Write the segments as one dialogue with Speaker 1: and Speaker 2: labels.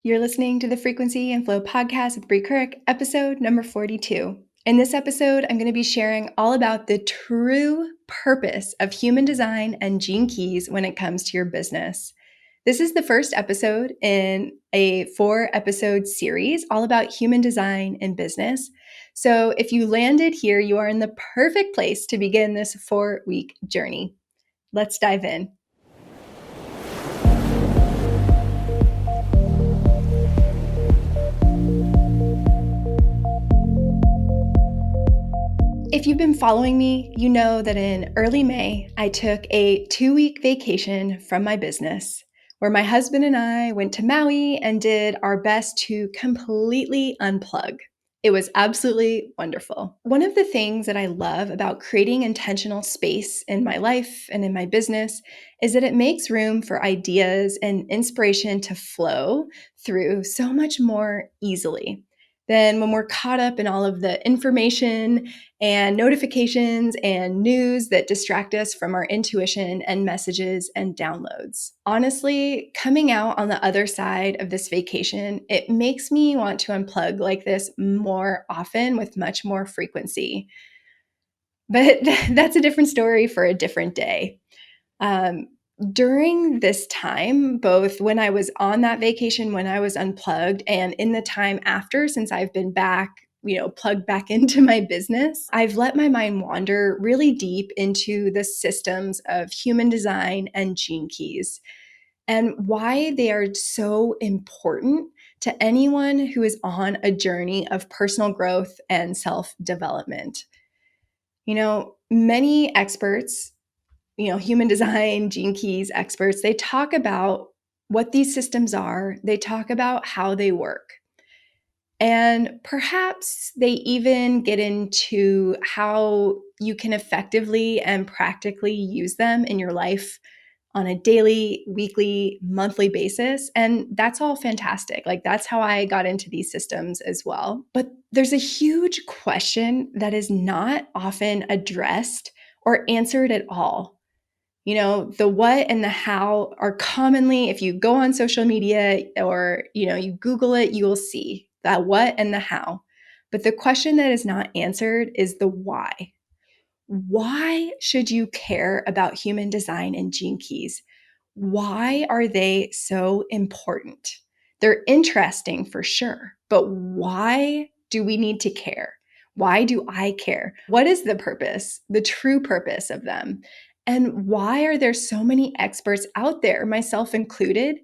Speaker 1: You're listening to the Frequency and Flow podcast with Brie Kirk, episode number 42. In this episode, I'm going to be sharing all about the true purpose of human design and Gene Keys when it comes to your business. This is the first episode in a 4-episode series all about human design and business. So if you landed here, you are in the perfect place to begin this 4-week journey. Let's dive in. If you've been following me, you know that in early May, I took a 2-week vacation from my business where my husband and I went to Maui and did our best to completely unplug. It was absolutely wonderful. One of the things that I love about creating intentional space in my life and in my business is that it makes room for ideas and inspiration to flow through so much more easily than when we're caught up in all of the information and notifications and news that distract us from our intuition and messages and downloads. Honestly, coming out on the other side of this vacation, it makes me want to unplug like this more often with much more frequency. But that's a different story for a different day. Um, During this time, both when I was on that vacation, when I was unplugged, and in the time after, since I've been back, plugged back into my business, I've let my mind wander really deep into the systems of human design and Gene Keys and why they are so important to anyone who is on a journey of personal growth and self development. Many experts, human design, Gene Keys experts, they talk about what these systems are, they talk about how they work. And perhaps they even get into how you can effectively and practically use them in your life on a daily, weekly, monthly basis. And that's all fantastic. Like, that's how I got into these systems as well. But there's a huge question that is not often addressed or answered at all. The what and the how are commonly, if you go on social media or, you Google it, you will see that what and the how. But the question that is not answered is the why. Why should you care about human design and Gene Keys? Why are they so important? They're interesting for sure, but why do we need to care? Why do I care? What is the purpose, the true purpose of them? And why are there so many experts out there, myself included,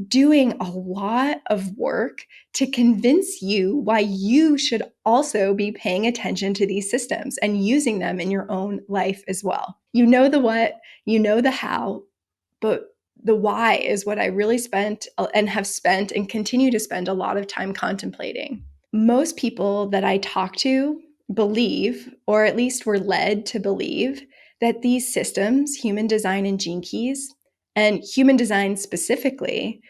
Speaker 1: doing a lot of work to convince you why you should also be paying attention to these systems and using them in your own life as well? You know the what, you know the how, but the why is what I really spent and have spent and continue to spend a lot of time contemplating. Most people that I talk to believe, or at least were led to believe, that these systems, human design and Gene Keys, and human design specifically,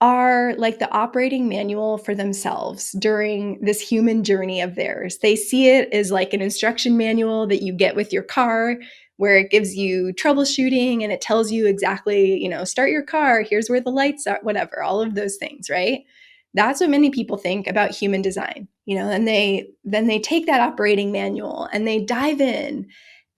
Speaker 1: are like the operating manual for themselves during this human journey of theirs. They see it as like an instruction manual that you get with your car, where it gives you troubleshooting and it tells you exactly, start your car, here's where the lights are, whatever, all of those things, right? That's what many people think about human design, and then they take that operating manual and they dive in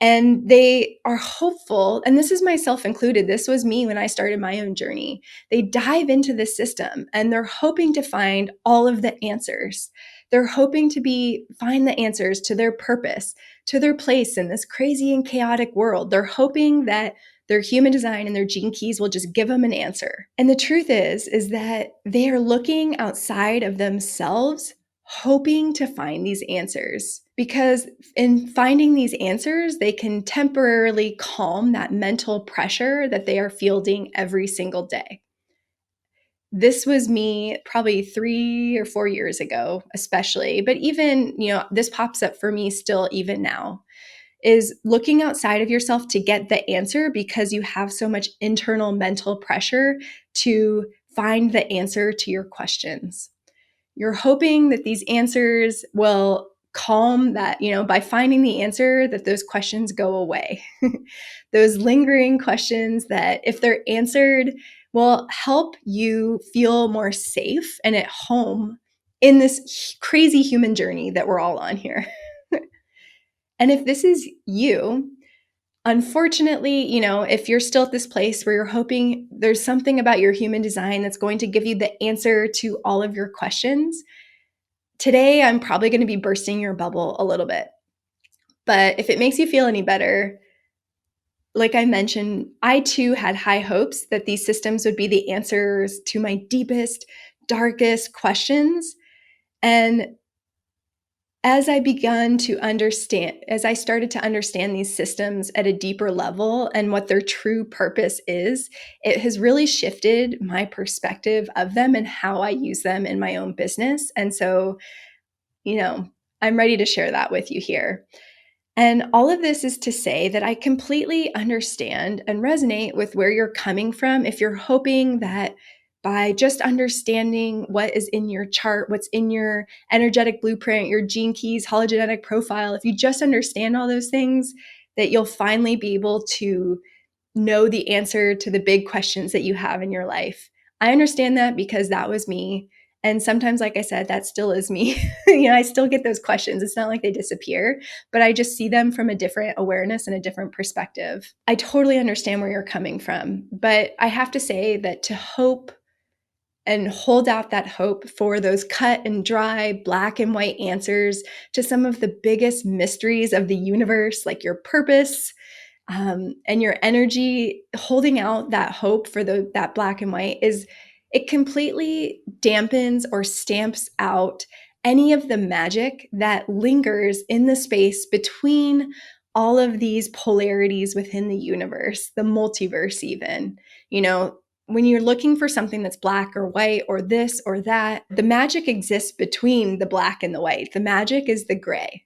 Speaker 1: and they are hopeful. And this is myself included. This was me when I started my own journey. They dive into the system and they're hoping to find all of the answers. They're hoping to find the answers to their purpose, to their place in this crazy and chaotic world. They're hoping that their human design and their Gene Keys will just give them an answer. And the truth is that they are looking outside of themselves, hoping to find these answers. Because in finding these answers, they can temporarily calm that mental pressure that they are fielding every single day. This was me probably 3 or 4 years ago, especially, but even, this pops up for me still even now, is looking outside of yourself to get the answer because you have so much internal mental pressure to find the answer to your questions. You're hoping that these answers will calm that, by finding the answer, that those questions go away. Those lingering questions that if they're answered, will help you feel more safe and at home in this crazy human journey that we're all on here. And if this is you, unfortunately, if you're still at this place where you're hoping there's something about your human design that's going to give you the answer to all of your questions, today I'm probably going to be bursting your bubble a little bit. But if it makes you feel any better, like I mentioned, I too had high hopes that these systems would be the answers to my deepest, darkest questions. And as I started to understand these systems at a deeper level and what their true purpose is, it has really shifted my perspective of them and how I use them in my own business. And so, I'm ready to share that with you here. And all of this is to say that I completely understand and resonate with where you're coming from if you're hoping that by just understanding what is in your chart, what's in your energetic blueprint, your gene keys, hologenetic profile, if you just understand all those things, that you'll finally be able to know the answer to the big questions that you have in your life. I understand that because that was me. And sometimes, like I said, that still is me. I still get those questions. It's not like they disappear, but I just see them from a different awareness and a different perspective. I totally understand where you're coming from, but I have to say that to hope and hold out that hope for those cut and dry, black and white answers to some of the biggest mysteries of the universe, like your purpose, and your energy, holding out that hope for that black and white, it completely dampens or stamps out any of the magic that lingers in the space between all of these polarities within the universe, the multiverse even. When you're looking for something that's black or white or this or that, the magic exists between the black and the white. The magic is the gray.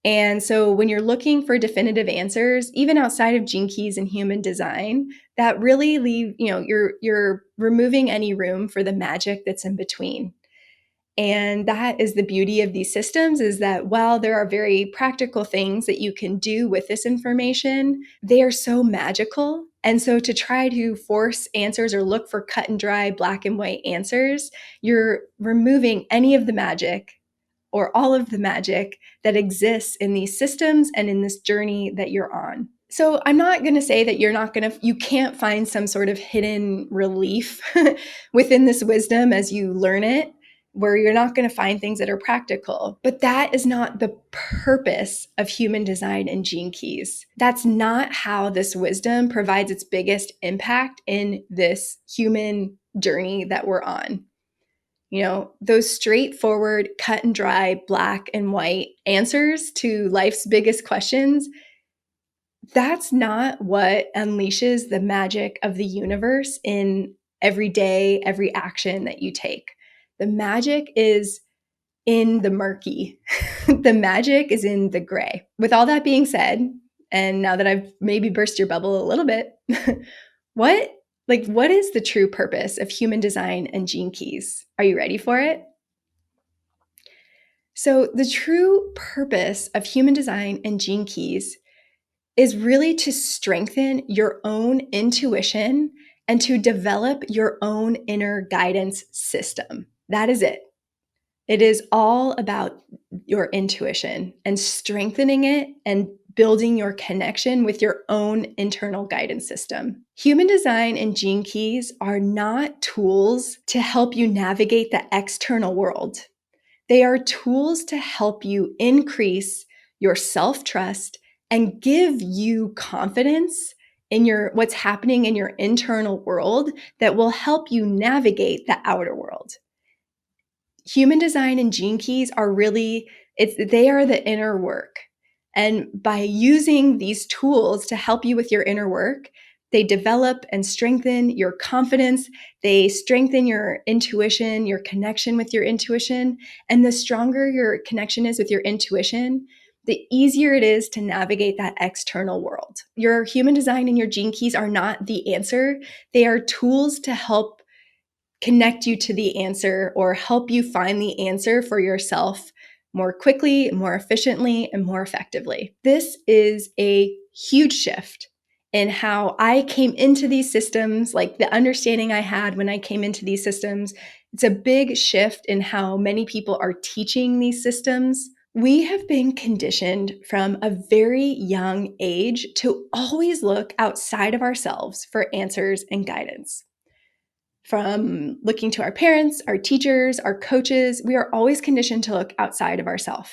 Speaker 1: And so when you're looking for definitive answers, even outside of gene keys and human design, that really you're removing any room for the magic that's in between. And that is the beauty of these systems, is that while there are very practical things that you can do with this information, they are so magical. And so to try to force answers or look for cut and dry black and white answers, you're removing any of the magic or all of the magic that exists in these systems and in this journey that you're on. So I'm not going to say that you can't find some sort of hidden relief within this wisdom as you learn it, where you're not going to find things that are practical. But that is not the purpose of human design and gene keys. That's not how this wisdom provides its biggest impact in this human journey that we're on. Those straightforward, cut and dry, black and white answers to life's biggest questions, that's not what unleashes the magic of the universe in every day, every action that you take. The magic is in the murky. The magic is in the gray. With all that being said, and now that I've maybe burst your bubble a little bit, what is the true purpose of human design and gene keys? Are you ready for it? So, the true purpose of human design and gene keys is really to strengthen your own intuition and to develop your own inner guidance system. That is it. It is all about your intuition and strengthening it and building your connection with your own internal guidance system. Human design and gene keys are not tools to help you navigate the external world. They are tools to help you increase your self-trust and give you confidence in what's happening in your internal world that will help you navigate the outer world. Human design and gene keys are they are the inner work. And by using these tools to help you with your inner work, they develop and strengthen your confidence. They strengthen your intuition, your connection with your intuition. And the stronger your connection is with your intuition, the easier it is to navigate that external world. Your human design and your gene keys are not the answer. They are tools to help connect you to the answer or help you find the answer for yourself more quickly, more efficiently, and more effectively. This is a huge shift in how I came into these systems, like the understanding I had when I came into these systems. It's a big shift in how many people are teaching these systems. We have been conditioned from a very young age to always look outside of ourselves for answers and guidance. From looking to our parents, our teachers, our coaches, we are always conditioned to look outside of ourselves.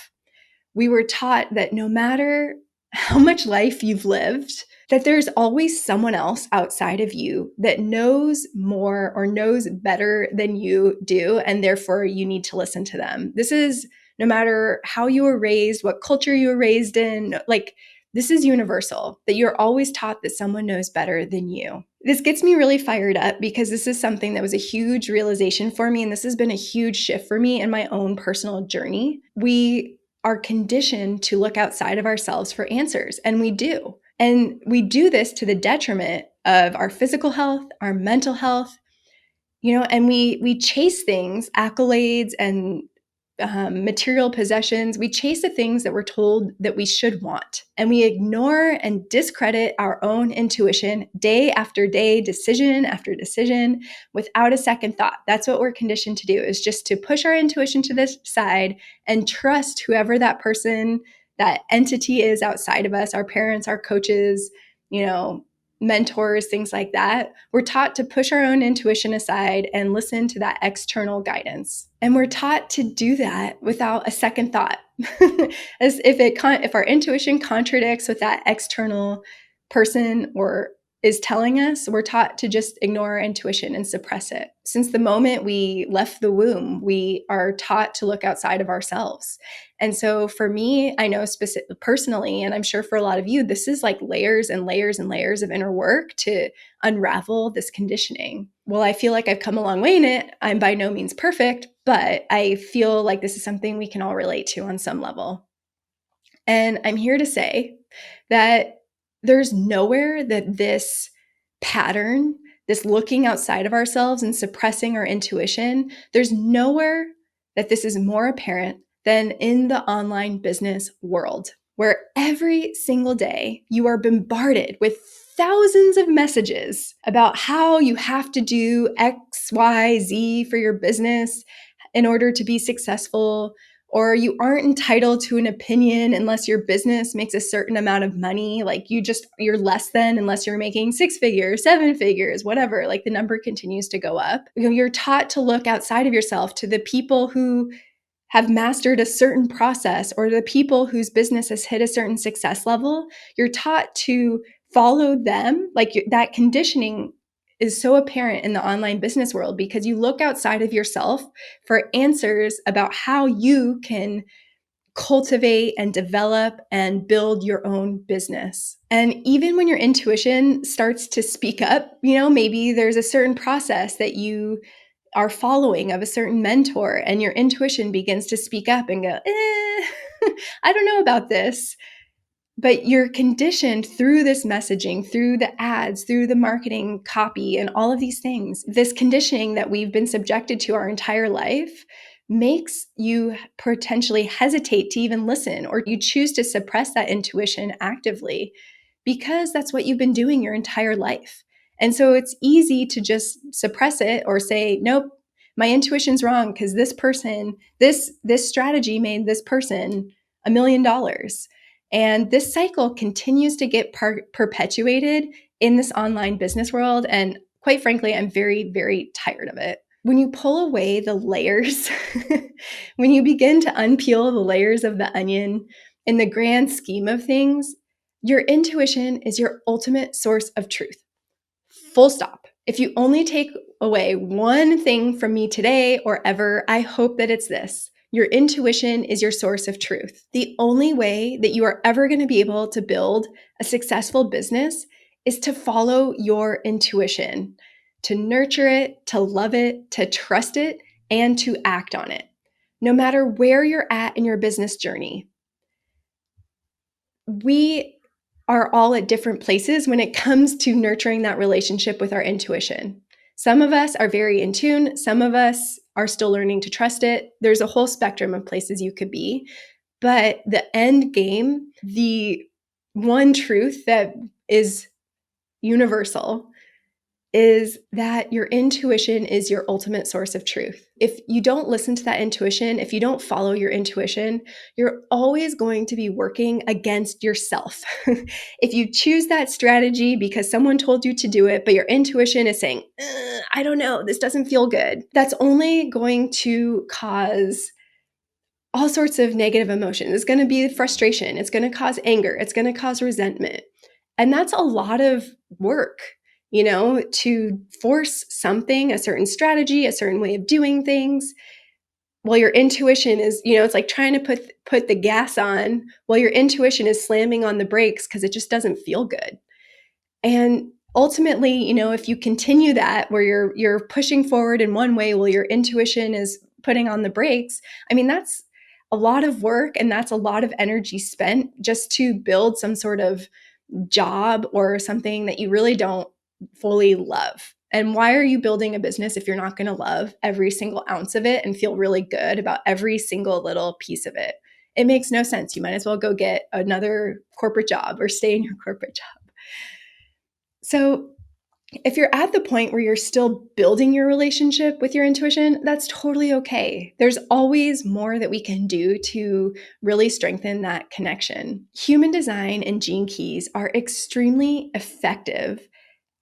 Speaker 1: We were taught that no matter how much life you've lived, that there's always someone else outside of you that knows more or knows better than you do, and therefore you need to listen to them. This is no matter how you were raised, what culture you were raised in, like this is universal, that you're always taught that someone knows better than you. This gets me really fired up because this is something that was a huge realization for me, and this has been a huge shift for me in my own personal journey. We are conditioned to look outside of ourselves for answers, and we do. And we do this to the detriment of our physical health, our mental health, and we chase things, accolades and material possessions. We chase the things that we're told that we should want, and we ignore and discredit our own intuition day after day, decision after decision, without a second thought. That's what we're conditioned to do, is just to push our intuition to the side and trust whoever that person, that entity is outside of us, our parents, our coaches, mentors, things like that. We're taught to push our own intuition aside and listen to that external guidance. And we're taught to do that without a second thought. As if our intuition contradicts what that external person or is telling us, we're taught to just ignore our intuition and suppress it. Since the moment we left the womb, we are taught to look outside of ourselves. And so for me, I know personally, and I'm sure for a lot of you, this is like layers and layers and layers of inner work to unravel this conditioning. Well, I feel like I've come a long way in it. I'm by no means perfect, but I feel like this is something we can all relate to on some level. And I'm here to say that there's nowhere that this pattern, this looking outside of ourselves and suppressing our intuition, there's nowhere that this is more apparent than in the online business world, where every single day you are bombarded with thousands of messages about how you have to do X, Y, Z for your business in order to be successful, or you aren't entitled to an opinion unless your business makes a certain amount of money. Like you're less than unless you're making 6 figures, 7 figures, whatever. Like the number continues to go up. You're taught to look outside of yourself to the people who have mastered a certain process or the people whose business has hit a certain success level. You're taught to follow them. Like that conditioning is so apparent in the online business world because you look outside of yourself for answers about how you can cultivate and develop and build your own business. And even when your intuition starts to speak up, maybe there's a certain process that you are following of a certain mentor and your intuition begins to speak up and go, I don't know about this. But you're conditioned through this messaging, through the ads, through the marketing copy, and all of these things. This conditioning that we've been subjected to our entire life makes you potentially hesitate to even listen, or you choose to suppress that intuition actively because that's what you've been doing your entire life. And so it's easy to just suppress it or say, nope, my intuition's wrong because this person, this strategy made this person $1 million. And this cycle continues to get perpetuated in this online business world. And quite frankly, I'm very, very tired of it. When you pull away the layers, when you begin to unpeel the layers of the onion in the grand scheme of things, your intuition is your ultimate source of truth. Full stop. If you only take away one thing from me today or ever, I hope that it's this. Your intuition is your source of truth. The only way that you are ever going to be able to build a successful business is to follow your intuition, to nurture it, to love it, to trust it, and to act on it. No matter where you're at in your business journey, we are all at different places when it comes to nurturing that relationship with our intuition. Some of us are very in tune. Some of us are still learning to trust it. There's a whole spectrum of places you could be. But the end game, the one truth that is universal, is that your intuition is your ultimate source of truth. If you don't listen to that intuition, if you don't follow your intuition, you're always going to be working against yourself. If you choose that strategy because someone told you to do it, but your intuition is saying, I don't know, this doesn't feel good, that's only going to cause all sorts of negative emotions. It's going to be frustration. It's going to cause anger. It's going to cause resentment. And that's a lot of work, to force something, a certain strategy, a certain way of doing things. While your intuition is, it's like trying to put the gas on while your intuition is slamming on the brakes because it just doesn't feel good. And ultimately, if you continue that where you're pushing forward in one way while your intuition is putting on the brakes, I mean, that's a lot of work and that's a lot of energy spent just to build some sort of job or something that you really don't fully love. And why are you building a business if you're not going to love every single ounce of it and feel really good about every single little piece of it? It makes no sense. You might as well go get another corporate job or stay in your corporate job. So if you're at the point where you're still building your relationship with your intuition, that's totally okay. There's always more that we can do to really strengthen that connection. Human design and Gene Keys are extremely effective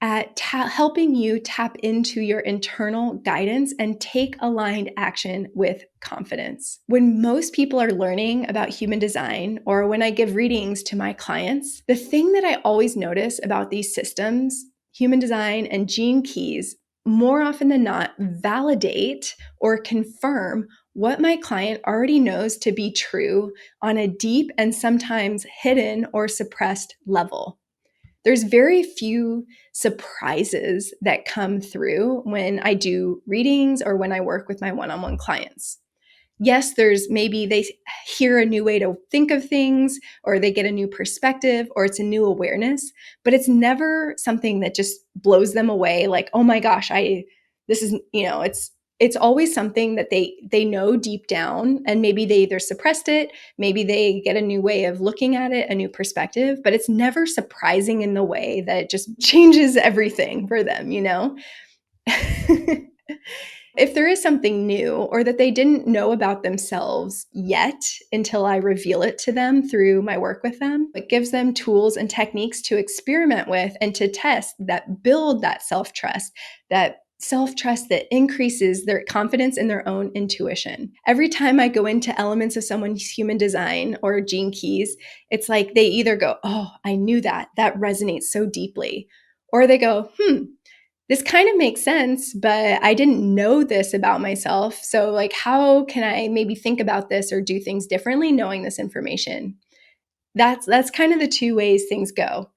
Speaker 1: at helping you tap into your internal guidance and take aligned action with confidence. When most people are learning about human design, or when I give readings to my clients, the thing that I always notice about these systems, human design and Gene Keys, more often than not, validate or confirm what my client already knows to be true on a deep and sometimes hidden or suppressed level. There's very few surprises that come through when I do readings or when I work with my one-on-one clients. Yes, there's maybe they hear a new way to think of things, or they get a new perspective, or it's a new awareness, but it's never something that just blows them away like, oh my gosh, this is, it's always something that they know deep down, and maybe they either suppressed it, maybe they get a new way of looking at it, a new perspective, but it's never surprising in the way that it just changes everything for them. If there is something new or that they didn't know about themselves yet until I reveal it to them through my work with them, it gives them tools and techniques to experiment with and to test that build that self-trust that increases their confidence in their own intuition. Every time I go into elements of someone's human design or Gene Keys, it's like they either go, oh, I knew that resonates so deeply, or they go, this kind of makes sense, but I didn't know this about myself. So like, how can I maybe think about this or do things differently knowing this information? That's kind of the two ways things go.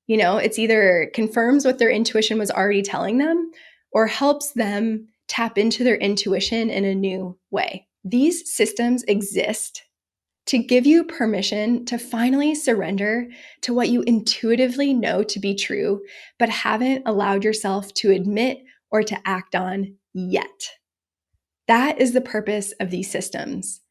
Speaker 1: It's either confirms what their intuition was already telling them or helps them tap into their intuition in a new way. These systems exist to give you permission to finally surrender to what you intuitively know to be true, but haven't allowed yourself to admit or to act on yet. That is the purpose of these systems.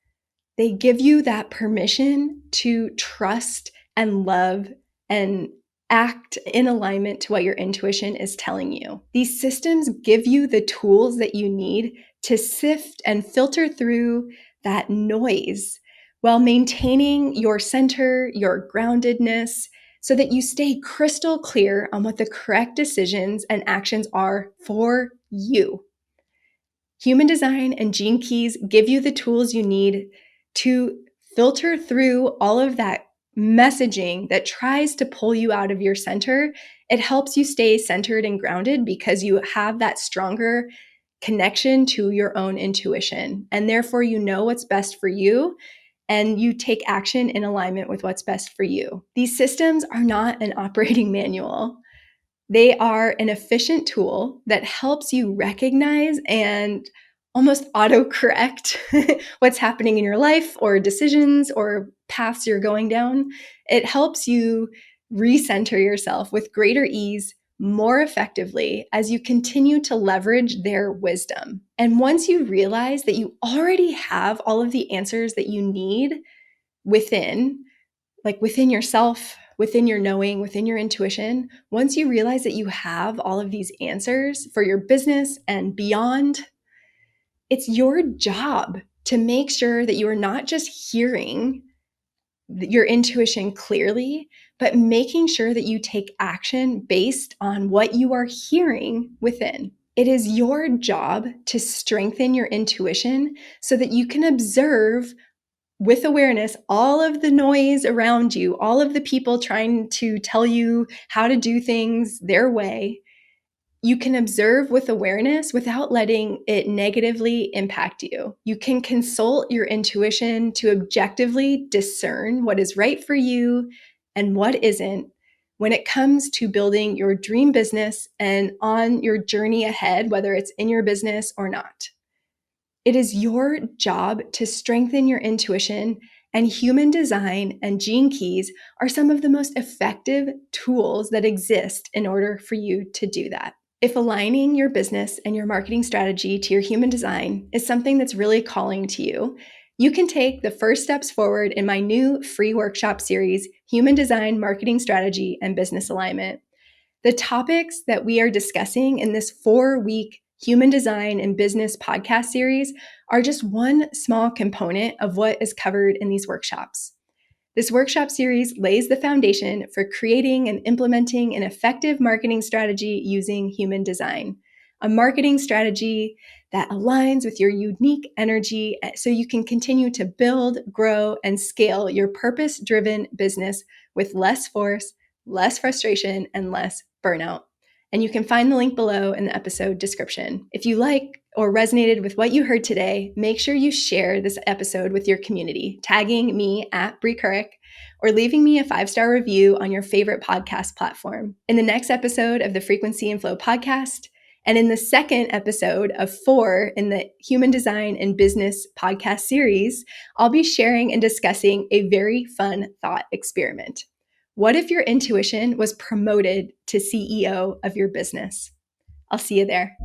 Speaker 1: They give you that permission to trust and love and act in alignment to what your intuition is telling you. These systems give you the tools that you need to sift and filter through that noise while maintaining your center, your groundedness, so that you stay crystal clear on what the correct decisions and actions are for you. Human design and Gene Keys give you the tools you need to filter through all of that messaging that tries to pull you out of your center. It helps you stay centered and grounded because you have that stronger connection to your own intuition. And therefore, you know what's best for you and you take action in alignment with what's best for you. These systems are not an operating manual. They are an efficient tool that helps you recognize and almost autocorrect what's happening in your life or decisions or paths you're going down. It helps you recenter yourself with greater ease, more effectively as you continue to leverage their wisdom. And once you realize that you already have all of the answers that you need within yourself, within your knowing, within your intuition, once you realize that you have all of these answers for your business and beyond, it's your job to make sure that you are not just hearing your intuition clearly, but making sure that you take action based on what you are hearing within. It is your job to strengthen your intuition so that you can observe with awareness all of the noise around you, all of the people trying to tell you how to do things their way. You can observe with awareness without letting it negatively impact you. You can consult your intuition to objectively discern what is right for you and what isn't when it comes to building your dream business and on your journey ahead, whether it's in your business or not. It is your job to strengthen your intuition, and human design and gene keys are some of the most effective tools that exist in order for you to do that. If aligning your business and your marketing strategy to your human design is something that's really calling to you, you can take the first steps forward in my new free workshop series, Human Design, Marketing Strategy, and Business Alignment. The topics that we are discussing in this 4-week Human Design and Business podcast series are just one small component of what is covered in these workshops. This workshop series lays the foundation for creating and implementing an effective marketing strategy using human design, a marketing strategy that aligns with your unique energy so you can continue to build, grow, and scale your purpose-driven business with less force, less frustration, and less burnout. And you can find the link below in the episode description. If you like or resonated with what you heard today, make sure you share this episode with your community, tagging me at Brie Couric, or leaving me a 5-star review on your favorite podcast platform. In the next episode of the Frequency and Flow podcast, and in the second episode of 4 in the Human Design and Business podcast series, I'll be sharing and discussing a very fun thought experiment. What if your intuition was promoted to CEO of your business? I'll see you there.